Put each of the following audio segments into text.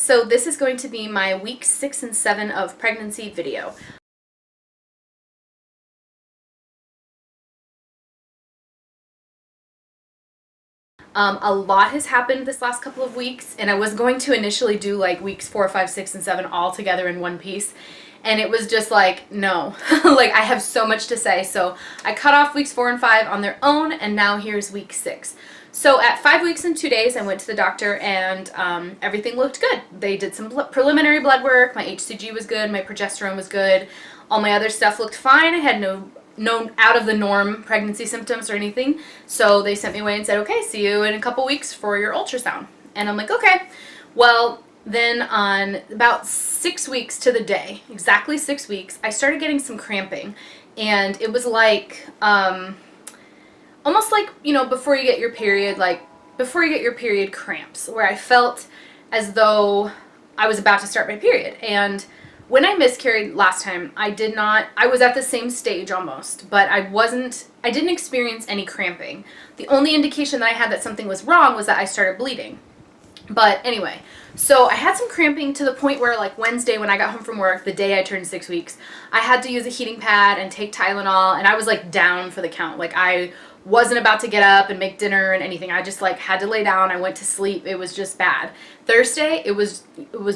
so this is going to be my week 6 and 7 of pregnancy video. A lot has happened this last couple of weeks, and I was going to initially do like weeks 4, 5, 6, and 7 all together in one piece, and it was just like, no. Like, I have so much to say, so I cut off weeks 4 and 5 on their own, and now here's week 6. So at 5 weeks and 2 days, I went to the doctor, and everything looked good. They did some preliminary blood work. My HCG was good. My progesterone was good. All my other stuff looked fine. I had no out of the norm pregnancy symptoms or anything. So they sent me away and said, okay, see you in a couple weeks for your ultrasound. And I'm like, okay. Well, then on about 6 weeks to the day, exactly 6 weeks, I started getting some cramping. And it was like, almost like, you know, before you get your period, like before you get your period cramps, where I felt as though I was about to start my period. And when I miscarried last time, I was at the same stage almost, but I didn't experience any cramping. The only indication that I had that something was wrong was that I started bleeding. But anyway, so I had some cramping to the point where, like, Wednesday when I got home from work, the day I turned 6 weeks, I had to use a heating pad and take Tylenol, and I was like down for the count. Like, I wasn't about to get up and make dinner and anything. I just like had to lay down. I went to sleep. It was just bad. Thursday, it was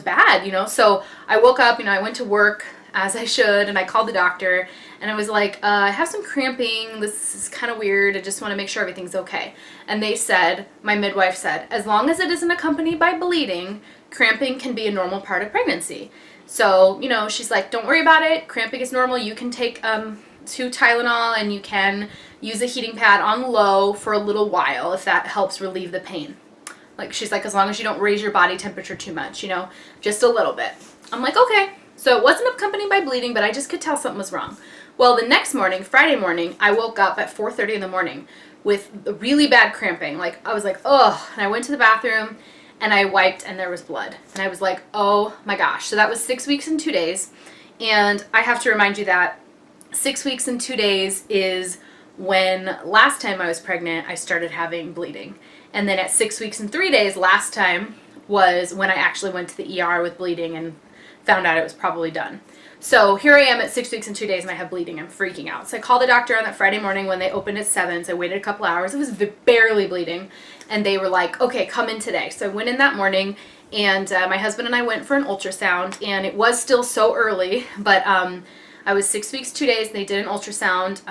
bad, you know. So I woke up, you know, I went to work as I should, and I called the doctor, and I was like, I have some cramping. This is kind of weird. I just want to make sure everything's okay. And they said, my midwife said, as long as it isn't accompanied by bleeding, cramping can be a normal part of pregnancy. So, you know, she's like, don't worry about it. Cramping is normal. You can take 2 Tylenol, and you can use a heating pad on low for a little while if that helps relieve the pain. Like, she's like, as long as you don't raise your body temperature too much, you know, just a little bit. I'm like, okay. So it wasn't accompanied by bleeding, but I just could tell something was wrong. Well, the next morning, Friday morning, I woke up at 4:30 in the morning with really bad cramping. Like, I was like, ugh. And I went to the bathroom, and I wiped, and there was blood. And I was like, oh my gosh. So that was 6 weeks and 2 days. And I have to remind you that 6 weeks and 2 days is when last time I was pregnant, I started having bleeding. And then at 6 weeks and 3 days last time was when I actually went to the ER with bleeding and found out it was probably done. So here I am at 6 weeks and 2 days, and I have bleeding. I'm freaking out. So I called the doctor on that Friday morning when they opened at 7. So I waited a couple hours. It was barely bleeding. And they were like, okay, come in today. So I went in that morning, and my husband and I went for an ultrasound. And it was still so early, but I was 6 weeks, 2 days. They did an ultrasound,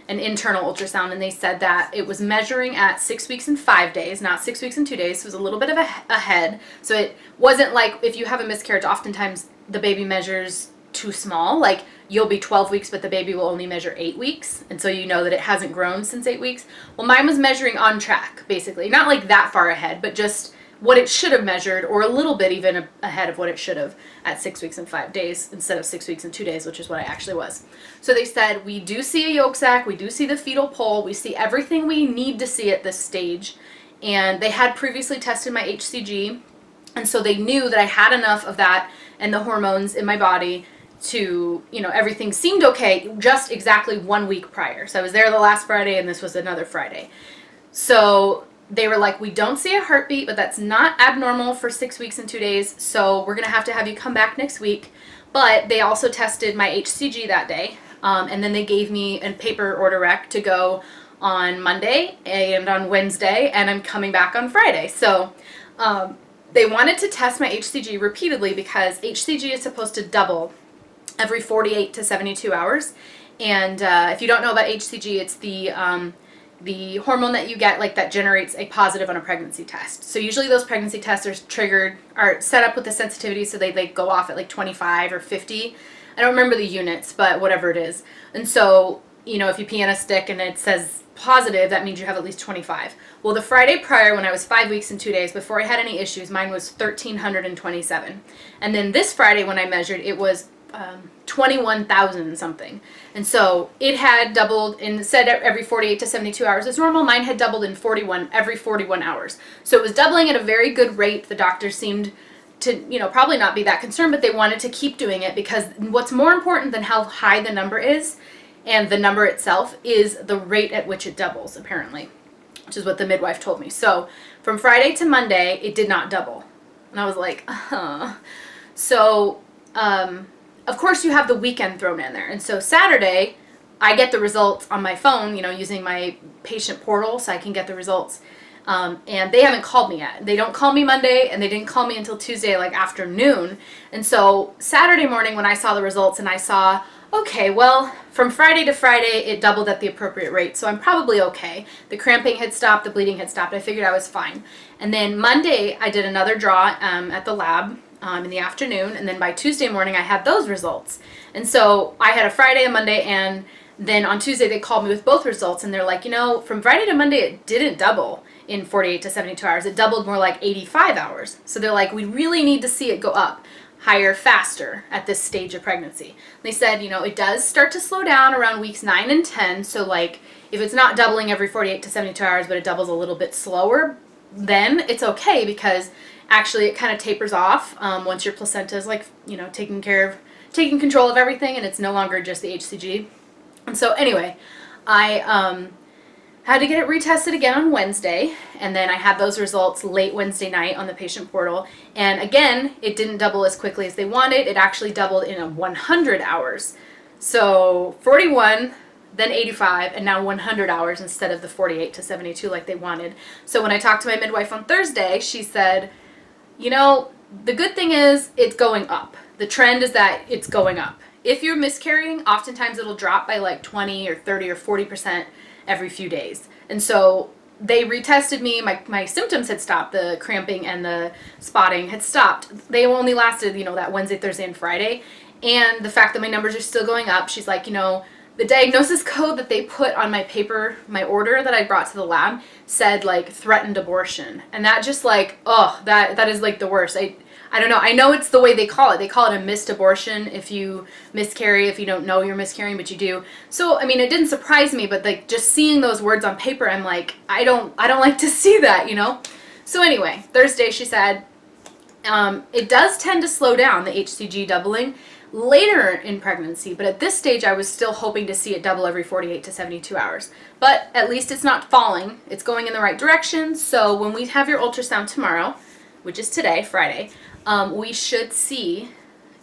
an internal ultrasound, and they said that it was measuring at 6 weeks and 5 days, not 6 weeks and 2 days. So it was a little bit of ahead. So it wasn't like if you have a miscarriage, oftentimes the baby measures too small. Like, you'll be 12 weeks, but the baby will only measure 8 weeks. And so you know that it hasn't grown since 8 weeks. Well, mine was measuring on track, basically. Not like that far ahead, but just what it should have measured, or a little bit even ahead of what it should have at 6 weeks and 5 days instead of 6 weeks and 2 days, which is what I actually was. So they said, we do see a yolk sac, we do see the fetal pole, we see everything we need to see at this stage. And they had previously tested my HCG, and so they knew that I had enough of that and the hormones in my body to, you know, everything seemed okay just exactly 1 week prior. So I was there the last Friday, and this was another Friday. So they were like, we don't see a heartbeat, but that's not abnormal for 6 weeks and 2 days, so we're going to have you come back next week. But they also tested my HCG that day, and then they gave me a paper order rec to go on Monday and on Wednesday, and I'm coming back on Friday. So they wanted to test my HCG repeatedly because HCG is supposed to double every 48 to 72 hours. And if you don't know about HCG, it's the hormone that you get, like, that generates a positive on a pregnancy test. So usually those pregnancy tests are set up with the sensitivity so they go off at like 25 or 50. I don't remember the units, but whatever it is. And so, you know, if you pee on a stick and it says positive, that means you have at least 25. Well, the Friday prior, when I was 5 weeks and 2 days, before I had any issues, mine was 1,327. And then this Friday when I measured, it was 21,000 something. And so it had doubled, and said every 48 to 72 hours is normal. Mine had doubled in every 41 hours. So it was doubling at a very good rate. The doctors seemed to, you know, probably not be that concerned, but they wanted to keep doing it because what's more important than how high the number is and the number itself is the rate at which it doubles, apparently, which is what the midwife told me. So from Friday to Monday, it did not double. And I was like, So, of course you have the weekend thrown in there. And so Saturday, I get the results on my phone, using my patient portal so I can get the results. And they haven't called me yet. They don't call me Monday, and they didn't call me until Tuesday, like afternoon. And so Saturday morning when I saw the results and I saw, okay, well, from Friday to Friday, it doubled at the appropriate rate, so I'm probably okay. The cramping had stopped, the bleeding had stopped. I figured I was fine. And then Monday, I did another draw at the lab in the afternoon, and then by Tuesday morning, I had those results. And so I had a Friday, a Monday, and then on Tuesday, they called me with both results, and they're like, from Friday to Monday, it didn't double in 48 to 72 hours. It doubled more like 85 hours. So they're like, we really need to see it go up higher, faster at this stage of pregnancy. They said, it does start to slow down around weeks 9 and 10. So like if it's not doubling every 48 to 72 hours, but it doubles a little bit slower, then it's okay, because actually it kind of tapers off once your placenta is like, taking control of everything, and it's no longer just the HCG. And so anyway, I had to get it retested again on Wednesday, and then I had those results late Wednesday night on the patient portal. And again, it didn't double as quickly as they wanted. It actually doubled in 100 hours. So 41, then 85, and now 100 hours instead of the 48 to 72 like they wanted. So when I talked to my midwife on Thursday, she said, the good thing is it's going up. The trend is that it's going up. If you're miscarrying, oftentimes it'll drop by like 20 or 30 or 40% every few days. And so they retested me. My symptoms had stopped. The cramping and the spotting had stopped. They only lasted, that Wednesday, Thursday, and Friday. And the fact that my numbers are still going up, she's like, the diagnosis code that they put on my paper, my order that I brought to the lab, said like threatened abortion. And that just like, that is like the worst. I don't know. I know it's the way they call it. They call it a missed abortion if you miscarry, if you don't know you're miscarrying, but you do. So, I mean, it didn't surprise me, but like just seeing those words on paper, I'm like, I don't like to see that, So anyway, Thursday she said, it does tend to slow down, the HCG doubling, later in pregnancy, but at this stage I was still hoping to see it double every 48 to 72 hours. But at least it's not falling. It's going in the right direction. So when we have your ultrasound tomorrow, which is today, Friday, we should see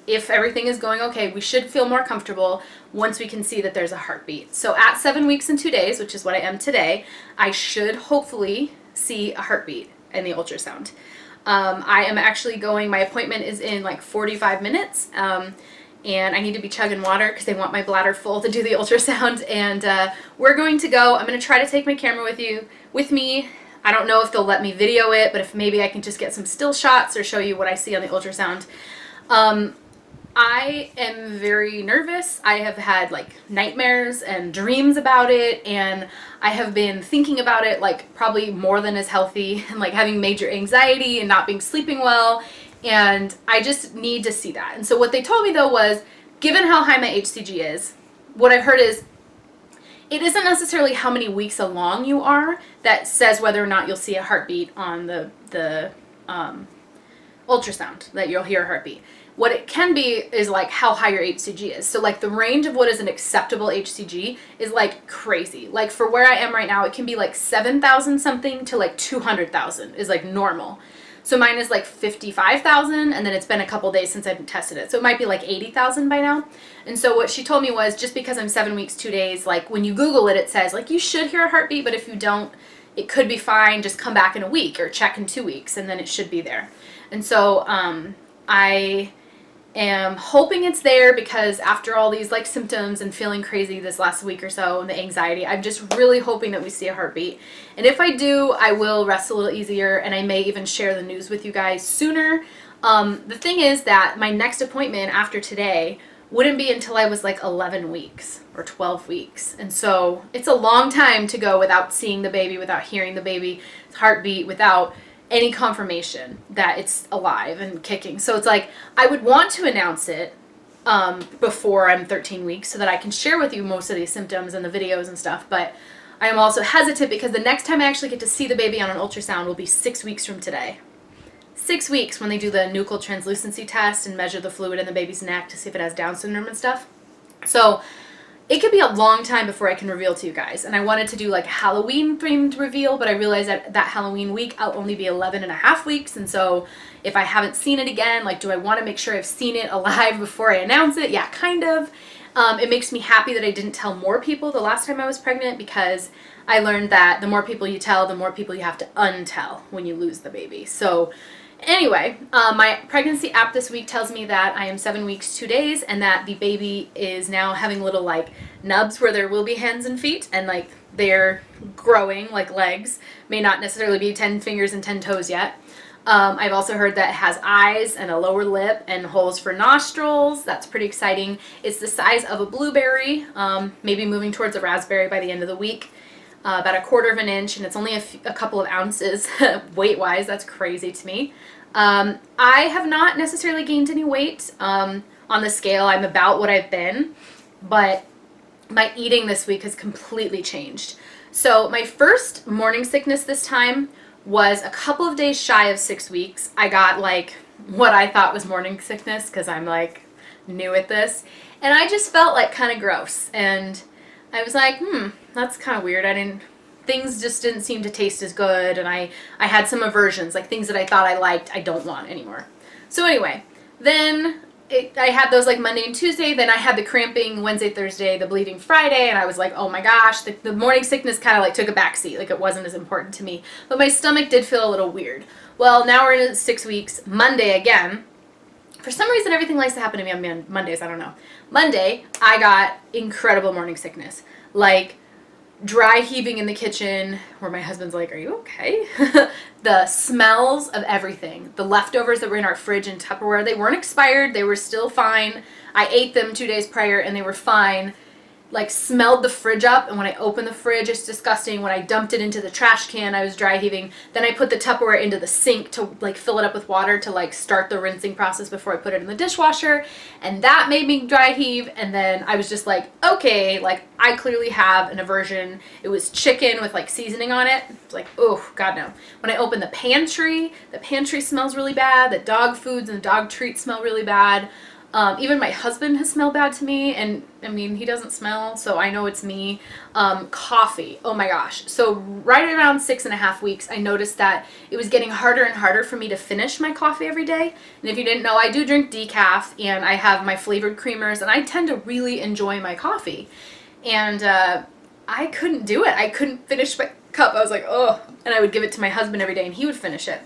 if everything is going okay. We should feel more comfortable once we can see that there's a heartbeat. So at 7 weeks and 2 days, which is what I am today, I should hopefully see a heartbeat in the ultrasound. I am actually my appointment is in like 45 minutes, and I need to be chugging water because they want my bladder full to do the ultrasound, and we're going to go. I'm going to try to take my camera with me. I don't know if they'll let me video it, but if maybe I can just get some still shots or show you what I see on the ultrasound. I am very nervous. I have had like nightmares and dreams about it, and I have been thinking about it like probably more than is healthy, and like having major anxiety and not being sleeping well, and I just need to see that. And so what they told me though was, given how high my HCG is, what I've heard is it isn't necessarily how many weeks along you are that says whether or not you'll see a heartbeat on the ultrasound, that you'll hear a heartbeat. What it can be is like how high your HCG is. So like the range of what is an acceptable HCG is like crazy. Like for where I am right now, it can be like 7,000 something to like 200,000 is like normal. So mine is like 55,000, and then it's been a couple days since I've tested it. So it might be like 80,000 by now. And so what she told me was, just because I'm 7 weeks, 2 days, like when you Google it, it says like you should hear a heartbeat, but if you don't, it could be fine. Just come back in a week or check in 2 weeks, and then it should be there. And so I am hoping it's there, because after all these like symptoms and feeling crazy this last week or so and the anxiety, I'm just really hoping that we see a heartbeat. And if I do, I will rest a little easier, and I may even share the news with you guys sooner. The thing is that my next appointment after today wouldn't be until I was like 11 weeks or 12 weeks. And so it's a long time to go without seeing the baby, without hearing the baby's heartbeat, without any confirmation that it's alive and kicking. So it's like, I would want to announce it before I'm 13 weeks so that I can share with you most of these symptoms and the videos and stuff. But I am also hesitant because the next time I actually get to see the baby on an ultrasound will be 6 weeks from today. 6 weeks, when they do the nuchal translucency test and measure the fluid in the baby's neck to see if it has Down syndrome and stuff. So it could be a long time before I can reveal to you guys. And I wanted to do like a Halloween themed reveal, but I realized that that Halloween week, I'll only be 11 and a half weeks. And so if I haven't seen it again, like, do I want to make sure I've seen it alive before I announce it? Yeah, kind of. It makes me happy that I didn't tell more people the last time I was pregnant, because I learned that the more people you tell, the more people you have to untell when you lose the baby. So anyway, my pregnancy app this week tells me that I am 7 weeks, 2 days, and that the baby is now having little like nubs where there will be hands and feet, and like they're growing like legs. May not necessarily be 10 fingers and 10 toes yet. I've also heard that it has eyes and a lower lip and holes for nostrils. That's pretty exciting. It's the size of a blueberry, maybe moving towards a raspberry by the end of the week. About 1/4 of an inch, and it's only a couple of ounces weight-wise. That's crazy to me. I have not necessarily gained any weight on the scale. I'm about what I've been, but my eating this week has completely changed. So my first morning sickness this time was a couple of days shy of 6 weeks. I got like what I thought was morning sickness because I'm like new at this, and I just felt like kind of gross, and I was like, that's kind of weird. Things just didn't seem to taste as good, and I had some aversions, like things that I thought I liked, I don't want anymore. So anyway, then I had those like Monday and Tuesday, then I had the cramping Wednesday, Thursday, the bleeding Friday, and I was like, oh my gosh, the morning sickness kind of like took a backseat, like it wasn't as important to me. But my stomach did feel a little weird. Well, now we're in 6 weeks, Monday again. For some reason, everything likes to happen to me on Mondays. I don't know. Monday, I got incredible morning sickness. Like, dry heaving in the kitchen, where my husband's like, are you okay? The smells of everything. The leftovers that were in our fridge and Tupperware, they weren't expired. They were still fine. I ate them 2 days prior, and they were fine. Like, smelled the fridge up, and when I opened the fridge, it's disgusting. When I dumped it into the trash can, I was dry heaving. Then I put the Tupperware into the sink to like fill it up with water to like start the rinsing process before I put it in the dishwasher, and that made me dry heave. And then I was just like, okay, like I clearly have an aversion. It was chicken with like seasoning on it. It's like, oh god no. When I opened the pantry smells really bad. The dog foods and the dog treats smell really bad. Even my husband has smelled bad to me, and I mean, he doesn't smell, so I know it's me. Coffee, oh my gosh. So right around 6.5 weeks, I noticed that it was getting harder and harder for me to finish my coffee every day. And if you didn't know, I do drink decaf, and I have my flavored creamers, and I tend to really enjoy my coffee. And I couldn't do it. I couldn't finish my cup. I was like, oh, and I would give it to my husband every day, and he would finish it.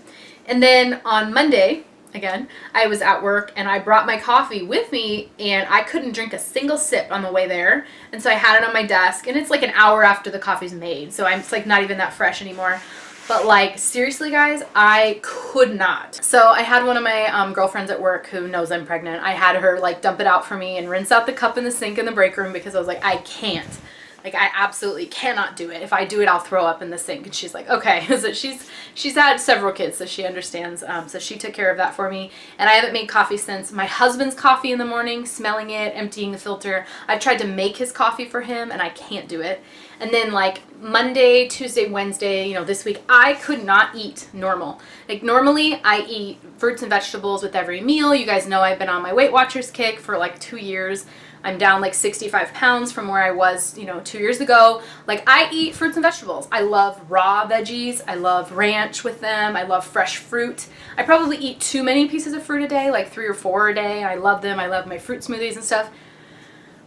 And then on Monday, again, I was at work, and I brought my coffee with me, and I couldn't drink a single sip on the way there. And so I had it on my desk, and it's like an hour after the coffee's made, so it's like not even that fresh anymore. But like, seriously guys, I could not. So I had one of my girlfriends at work who knows I'm pregnant. I had her like dump it out for me and rinse out the cup in the sink in the break room, because I was like, I can't. Like, I absolutely cannot do it. If I do it, I'll throw up in the sink. And she's like, okay. So she's had several kids, so she understands. So she took care of that for me. And I haven't made coffee since. My husband's coffee in the morning, smelling it, emptying the filter. I've tried to make his coffee for him, and I can't do it. And then like Monday, Tuesday, Wednesday, this week, I could not eat normal. Like, normally I eat fruits and vegetables with every meal. You guys know I've been on my Weight Watchers kick for like 2 years. I'm down like 65 pounds from where I was, 2 years ago. Like, I eat fruits and vegetables. I love raw veggies. I love ranch with them. I love fresh fruit. I probably eat too many pieces of fruit a day, like 3 or 4 a day. I love them. I love my fruit smoothies and stuff.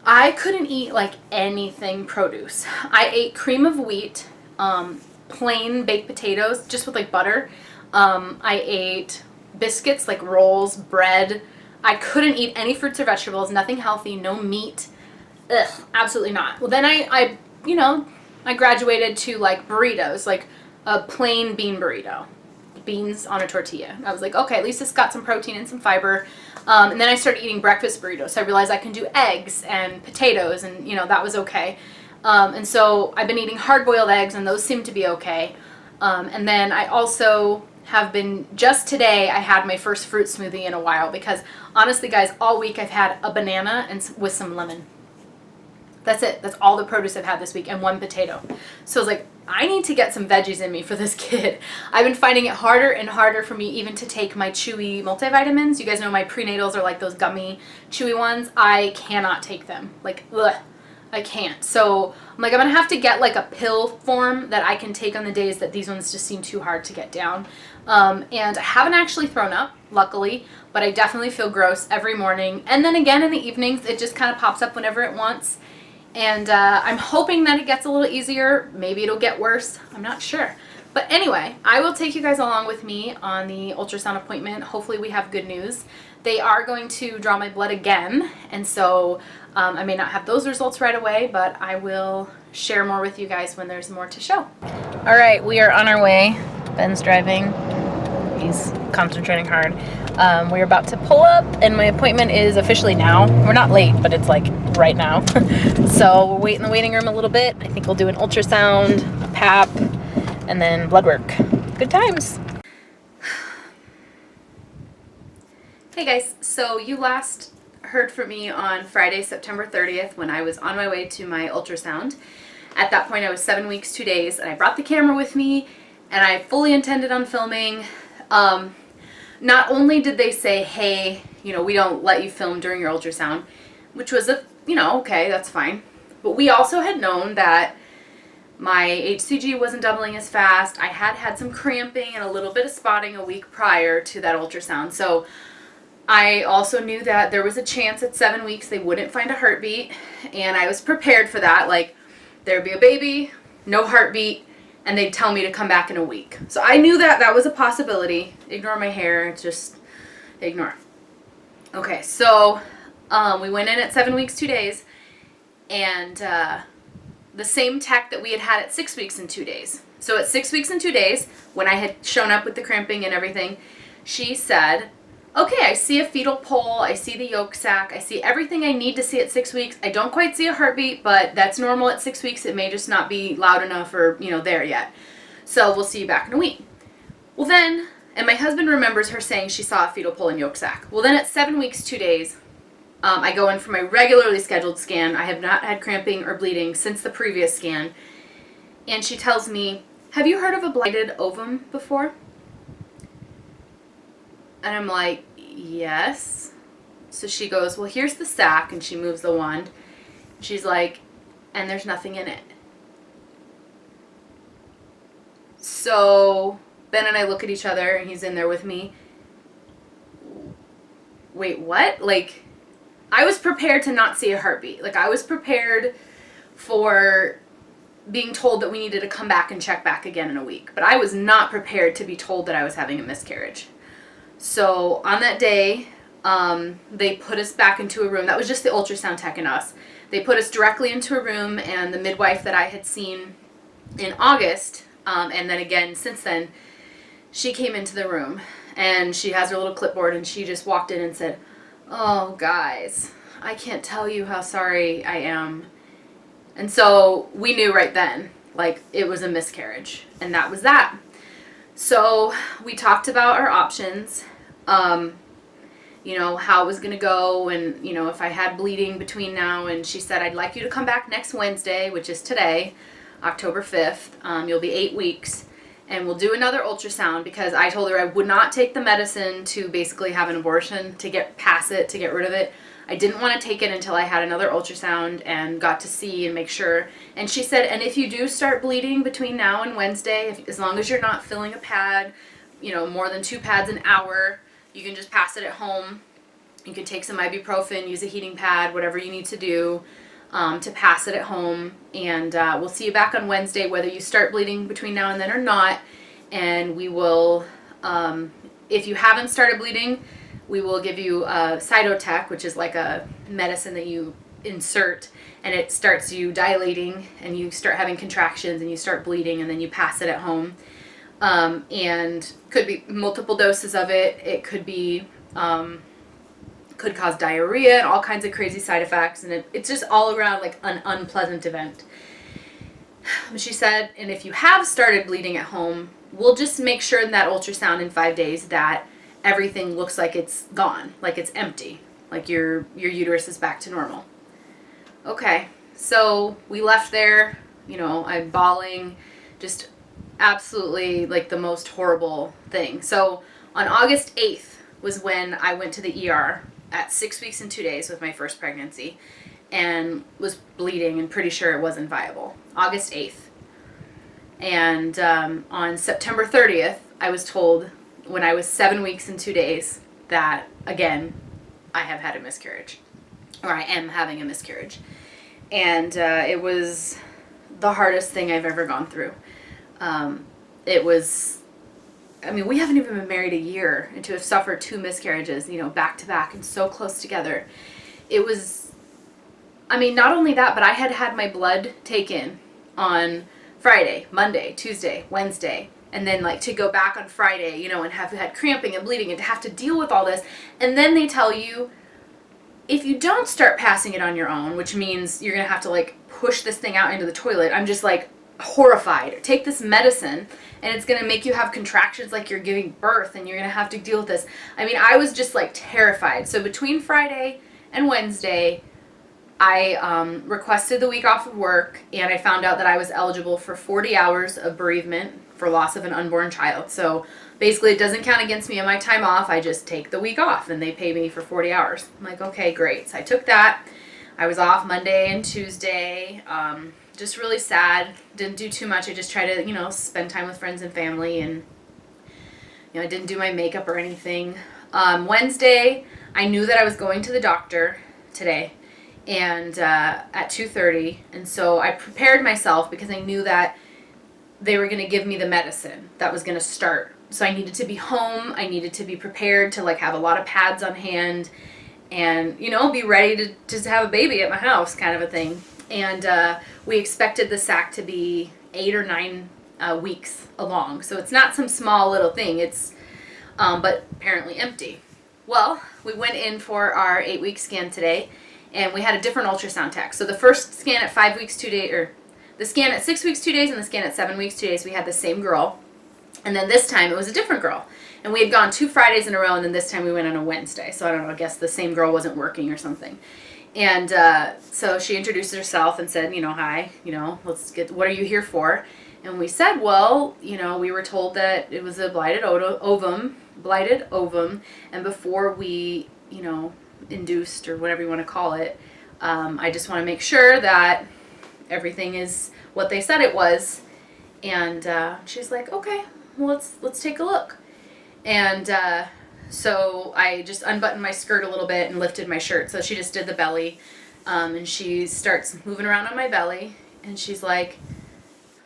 I couldn't eat like anything produce. I ate cream of wheat, plain baked potatoes, just with like butter. I ate biscuits, like rolls, bread. I couldn't eat any fruits or vegetables, nothing healthy, no meat. Ugh, absolutely not. Well, then I graduated to like burritos, like a plain bean burrito, beans on a tortilla. I was like, okay, at least it's got some protein and some fiber. And then I started eating breakfast burritos. So I realized I can do eggs and potatoes, and that was okay. And so I've been eating hard-boiled eggs, and those seem to be okay. And then I also have been, just today, I had my first fruit smoothie in a while, because honestly guys, all week I've had a banana and with some lemon. That's it. That's all the produce I've had this week, and 1 potato. So I was like, I need to get some veggies in me for this kid. I've been finding it harder and harder for me even to take my chewy multivitamins. You guys know my prenatals are like those gummy chewy ones. I cannot take them. Like, ugh. I can't. So I'm like, I'm gonna have to get like a pill form that I can take on the days that these ones just seem too hard to get down. And I haven't actually thrown up, luckily, but I definitely feel gross every morning. And then again in the evenings, it just kind of pops up whenever it wants. And I'm hoping that it gets a little easier. Maybe it'll get worse. I'm not sure. But anyway, I will take you guys along with me on the ultrasound appointment. Hopefully we have good news. They are going to draw my blood again, and so I may not have those results right away, but I will share more with you guys when there's more to show. All right, we are on our way. Ben's driving. He's concentrating hard. We're about to pull up, and my appointment is officially now. We're not late, but it's like right now. So we'll wait in the waiting room a little bit. I think we'll do an ultrasound, a pap, and then blood work. Good times. Hey guys, so you last heard from me on Friday, September 30th, when I was on my way to my ultrasound. At that point I was 7 weeks, 2 days, and I brought the camera with me, and I fully intended on filming. Not only did they say, hey, you know, we don't let you film during your ultrasound, which was okay, that's fine. But we also had known that my HCG wasn't doubling as fast. I had some cramping and a little bit of spotting a week prior to that ultrasound. So I also knew that there was a chance at 7 weeks they wouldn't find a heartbeat, and I was prepared for that. Like, there'd be a baby, no heartbeat, and they'd tell me to come back in a week. So I knew that that was a possibility. Ignore my hair, just ignore. Okay, so we went in at 7 weeks, 2 days, and the same tech that we had at 6 weeks and 2 days. So at 6 weeks and 2 days, when I had shown up with the cramping and everything, she said, okay, I see a fetal pole, I see the yolk sac, I see everything I need to see at 6 weeks. I don't quite see a heartbeat, but that's normal at 6 weeks. It may just not be loud enough or, there yet. So we'll see you back in a week. Well then, and my husband remembers her saying she saw a fetal pole and yolk sac. Well then at 7 weeks, 2 days, I go in for my regularly scheduled scan. I have not had cramping or bleeding since the previous scan. And she tells me, have you heard of a blighted ovum before? And I'm like, yes. So she goes, well, here's the sac, and she moves the wand. She's like, and there's nothing in it. So Ben and I look at each other, and he's in there with me. Wait, what? Like, I was prepared to not see a heartbeat. Like, I was prepared for being told that we needed to come back and check back again in a week. But I was not prepared to be told that I was having a miscarriage. So on that day, they put us back into a room. That was just the ultrasound tech and us. They put us directly into a room, and the midwife that I had seen in August, and then again since then, she came into the room, and she has her little clipboard, and she just walked in and said, oh, guys, I can't tell you how sorry I am. And so we knew right then, like, it was a miscarriage, and that was that. So we talked about our options, how it was going to go, and, if I had bleeding between now, and she said, I'd like you to come back next Wednesday, which is today, October 5th. You'll be 8 weeks, and we'll do another ultrasound, because I told her I would not take the medicine to basically have an abortion, to get past it, to get rid of it. I didn't want to take it until I had another ultrasound and got to see and make sure. And she said, and if you do start bleeding between now and Wednesday, as long as you're not filling a pad, more than 2 pads an hour, you can just pass it at home. You can take some ibuprofen, use a heating pad, whatever you need to do to pass it at home. And we'll see you back on Wednesday, whether you start bleeding between now and then or not. And we will, if you haven't started bleeding, we will give you Cytotec, which is like a medicine that you insert, and it starts you dilating, and you start having contractions, and you start bleeding, and then you pass it at home. And could be multiple doses of it. It could be, could cause diarrhea and all kinds of crazy side effects, and it's just all around like an unpleasant event. She said, and if you have started bleeding at home, we'll just make sure in that ultrasound in 5 days that everything looks like it's gone, like it's empty, like your uterus is back to normal. Okay, so we left there, I'm bawling, just absolutely like the most horrible thing. So on August 8th was when I went to the ER at 6 weeks and 2 days with my first pregnancy. and was bleeding and pretty sure it wasn't viable. August 8th. And on September 30th, I was told when I was 7 weeks and 2 days that, again, I have had a miscarriage. Or I am having a miscarriage. And it was the hardest thing I've ever gone through. It was, I mean, we haven't even been married a year, and to have suffered 2 miscarriages, you know, back to back and so close together. It was, I mean, not only that, but I had had my blood taken on Friday, Monday, Tuesday, Wednesday, and then like to go back on Friday, you know, and have had cramping and bleeding and to have to deal with all this. And then they tell you, if you don't start passing it on your own, which means you're going to have to like push this thing out into the toilet, I'm just like horrified. Take this medicine and it's going to make you have contractions like you're giving birth and you're going to have to deal with this. I mean, I was just like terrified. So between Friday and Wednesday, I requested the week off of work, and I found out that I was eligible for 40 hours of bereavement for loss of an unborn child. So basically it doesn't count against me on my time off. I just take the week off and they pay me for 40 hours. I'm like, okay, great. So I took that. I was off Monday and Tuesday. Just really sad. Didn't do too much. I just tried to, you know, spend time with friends and family, and, you know, I didn't do my makeup or anything. Wednesday, I knew that I was going to the doctor today, and at 2:30, and so I prepared myself because I knew that they were going to give me the medicine that was going to start. So I needed to be home. I needed to be prepared to like have a lot of pads on hand and, you know, be ready to just have a baby at my house, kind of a thing. And we expected the sac to be 8 or 9 weeks along. So it's not some small little thing. It's but apparently empty. Well, we went in for our 8-week scan today, and we had a different ultrasound tech. So the first scan at 5 weeks, 2 days, or the scan at 6 weeks, 2 days, and the scan at 7 weeks, 2 days, we had the same girl. And then this time it was a different girl. And we had gone 2 Fridays in a row, and then this time we went on a Wednesday. So I don't know, I guess the same girl wasn't working or something. And so she introduced herself and said, you know, hi, you know, what are you here for? And we said, well, you know, we were told that it was a blighted ovum, and before we, you know, induced, or whatever you want to call it, I just want to make sure that everything is what they said it was. And she's like, okay, well, let's take a look. And so I just unbuttoned my skirt a little bit and lifted my shirt. So she just did the belly, and she starts moving around on my belly, and she's like,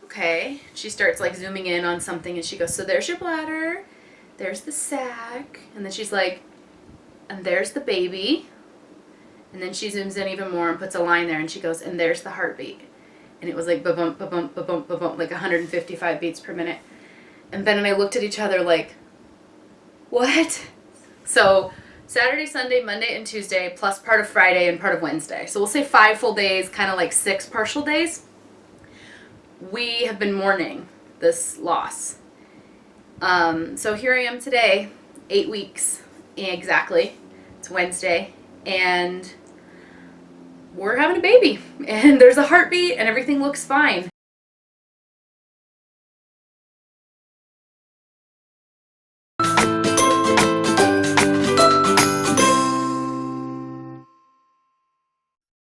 okay. She starts like zooming in on something, and she goes, so there's your bladder, there's the sac, and then she's like, and there's the baby. And then she zooms in even more and puts a line there, and she goes, and there's the heartbeat. And it was like ba-bump, ba-bump, ba-bump, ba-bump, like 155 beats per minute. And Ben and I looked at each other like, what? So Saturday, Sunday, Monday, and Tuesday, plus part of Friday and part of Wednesday. So we'll say 5 full days, kind of like 6 partial days. We have been mourning this loss. So here I am today, 8 weeks exactly. It's Wednesday, and we're having a baby, and there's a heartbeat, and everything looks fine.